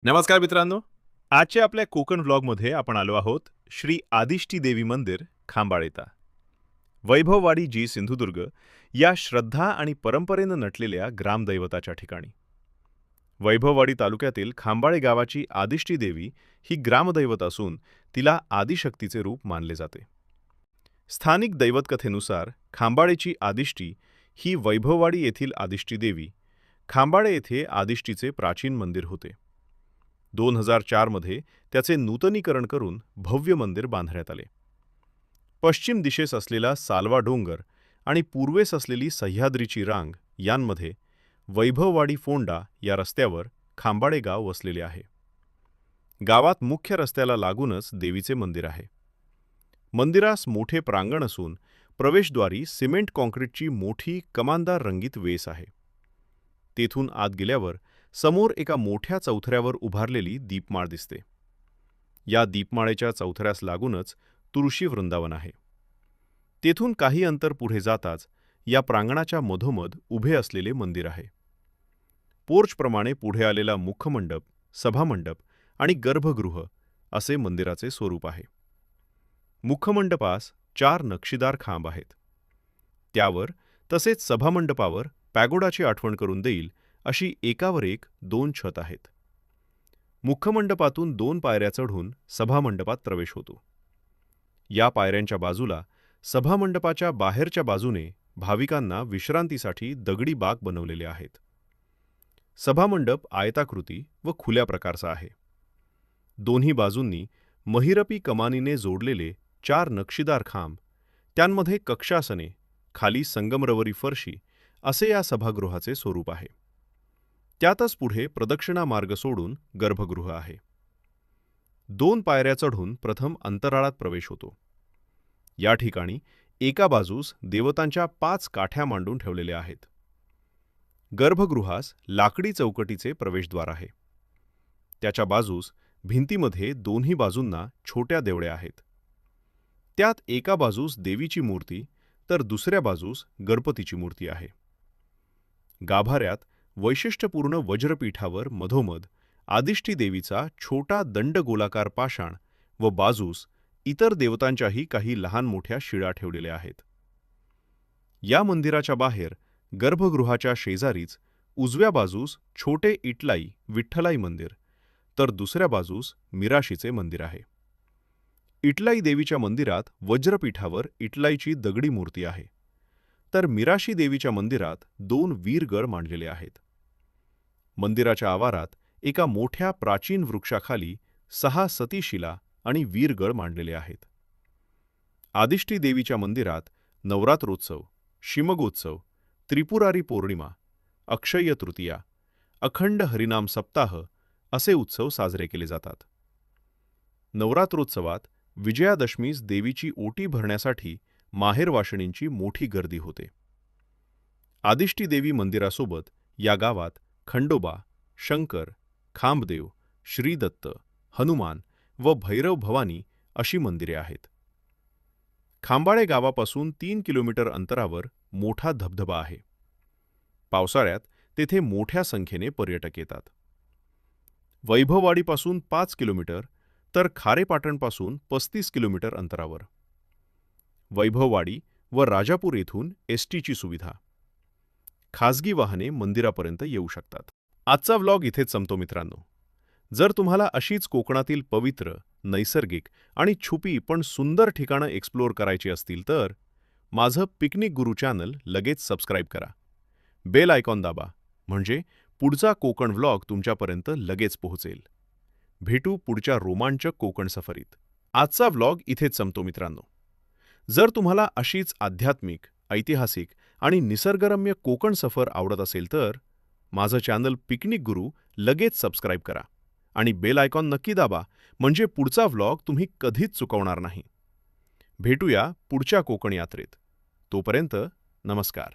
नमस्कार मित्रांनो. आजच्या आपल्या कोकण व्लॉगमध्ये आपण आलो आहोत श्री आदिष्टी देवी मंदिर खांबाळेता. वैभववाडी जी सिंधुदुर्ग या श्रद्धा आणि परंपरेनं नटलेल्या ग्रामदैवताच्या ठिकाणी. वैभववाडी तालुक्यातील खांबाळे गावाची आदिष्टी देवी ही ग्रामदैवत असून तिला आदिशक्तीचे रूप मानले जाते. स्थानिक दैवतकथेनुसार खांबाळेची आदिष्टी ही वैभववाडी येथील आदिष्टी देवी, खांबाळे येथे आदिष्टीचे प्राचीन मंदिर होते. 2004 मध्ये त्याचे नूतनीकरण करून भव्य मंदिर बांधण्यात आले. पश्चिम दिशेस असलेला सालवा डोंगर आणि पूर्वेस असलेली सह्याद्रीची रांग यांमध्ये वैभववाडी फोंडा या रस्त्यावर खांबाळे गाव वसलेले आहे. गावात मुख्य रस्त्याला लागूनच देवीचे मंदिर आहे. मंदिरास मोठे प्रांगण असून प्रवेशद्वारी सिमेंट कॉन्क्रीटची मोठी कमानदार रंगीत वेस आहे. तेथून आत गेल्यावर समोर एका मोठ्या चौथऱ्यावर उभारलेली दीपमाळ दिसते. या दीपमाळेच्या चौथऱ्यास लागूनच तुळशी वृंदावन आहे. तेथून काही अंतर पुढे जाताच या प्रांगणाच्या मधोमध उभे असलेले मंदिर आहे. पोर्चप्रमाणे पुढे आलेला मुखमंडप, सभामंडप आणि गर्भगृह असे मंदिराचे स्वरूप आहे. मुखमंडपास 4 नक्षीदार खांब आहेत. त्यावर तसेच सभामंडपावर पॅगोडाची आठवण करून देईल अशी एकावर एक 2 छत आहेत. मुखमंडपातून 2 पायऱ्या चढून सभामंडपात प्रवेश होतो. या पायऱ्यांच्या बाजूला सभामंडपाच्या बाहेरच्या बाजूने भाविकांना विश्रांतीसाठी दगडी बाक बनवलेले आहेत. सभामंडप आयताकृती व खुल्या प्रकारचा आहे. दोन्ही बाजूंनी महिरपी कमानीने जोडलेले 4 नक्षीदार खांब, त्यांमध्ये कक्षासने, खाली संगमरवरी फरशी असे या सभागृहाचे स्वरूप आहे. त्यातच पुढे प्रदक्षिणा मार्ग सोडून गर्भगृह आहे. 2 पायऱ्या चढून प्रथम अंतराळात प्रवेश होतो. या ठिकाणी एका बाजूस देवतांच्या 5 काठ्या मांडून ठेवलेल्या आहेत. गर्भगृहास लाकडी चौकटीचे प्रवेशद्वार आहे. त्याच्या बाजूस भिंतीमध्ये दोन्ही बाजूंना छोट्या देवळ्या आहेत. त्यात एका बाजूस देवीची मूर्ती तर दुसऱ्या बाजूस गणपतीची मूर्ती आहे. गाभाऱ्यात वैशिष्ट्यपूर्ण वज्रपीठावर मधोमध आदिष्टी देवीचा छोटा दंडगोलाकार पाषाण व बाजूस इतर देवतांच्याही काही लहान मोठ्या शिळा ठेवलेल्या आहेत. या मंदिराच्या बाहेर गर्भगृहाच्या शेजारीच उजव्या बाजूस छोटे इटलाई विठ्ठलाई मंदिर तर दुसऱ्या बाजूस मिराशीचे मंदिर आहे. इटलाई देवीच्या मंदिरात वज्रपीठावर इटलाईची दगडी मूर्ती आहे, तर मिराशी देवीच्या मंदिरात 2 वीरगळ मांडलेले आहेत. मंदिराच्या आवारात एका मोठ्या प्राचीन वृक्षाखाली 6 सतीशिला आणि वीरगळ मांडलेले आहेत. आदिष्टी देवीच्या मंदिरात नवरात्रोत्सव, शिमगोत्सव, त्रिपुरारी पौर्णिमा, अक्षय्य तृतीया, अखंड हरिनाम सप्ताह असे उत्सव साजरे केले जातात. नवरात्रोत्सवात विजयादशमीस देवीची ओटी भरण्यासाठी माहेरवाशिणींची मोठी गर्दी होते. आदिष्टी देवी मंदिरासोबत या गावात खंडोबा, शंकर, खांबदेव, श्रीदत्त, हनुमान व भैरव भवानी अशी मंदिरे आहेत. खांबाळे गावापासून 3 किलोमीटर अंतरावर मोठा धबधबा आहे. पावसाळ्यात तेथे मोठ्या संख्येने पर्यटक येतात. वैभववाडीपासून 5 किलोमीटर तर खारेपाटणपासून 35 किलोमीटर अंतरावर. वैभववाडी व राजापूर येथून एसटीची सुविधा. खाजगी वाहने मंदिरापर्यंत येऊ शकतात. आजचा व्लॉग इथेच संपतो मित्रांनो. जर तुम्हाला अशीच कोकणातील पवित्र, नैसर्गिक आणि छुपी पण सुंदर ठिकाणं एक्सप्लोर करायची असतील तर माझं पिकनिक गुरु चॅनल लगेच सबस्क्राईब करा. बेल आयकॉन दाबा म्हणजे पुढचा कोकण व्लॉग तुमच्यापर्यंत लगेच पोहोचेल. भेटू पुढच्या रोमांचक कोकण सफरीत. आजचा व्लॉग इथेच संपतो मित्रांनो. जर तुम्हाला अशीच आध्यात्मिक, ऐतिहासिक आणि निसर्गरम्य कोकण सफर आवडत असेल तर माझं चॅनल पिकनिक गुरु लगेच सबस्क्राईब करा आणि बेल आयकॉन नक्की दाबा म्हणजे पुढचा व्लॉग तुम्ही कधीच चुकवणार नाही. भेटूया पुढच्या कोकण यात्रेत. तोपर्यंत नमस्कार.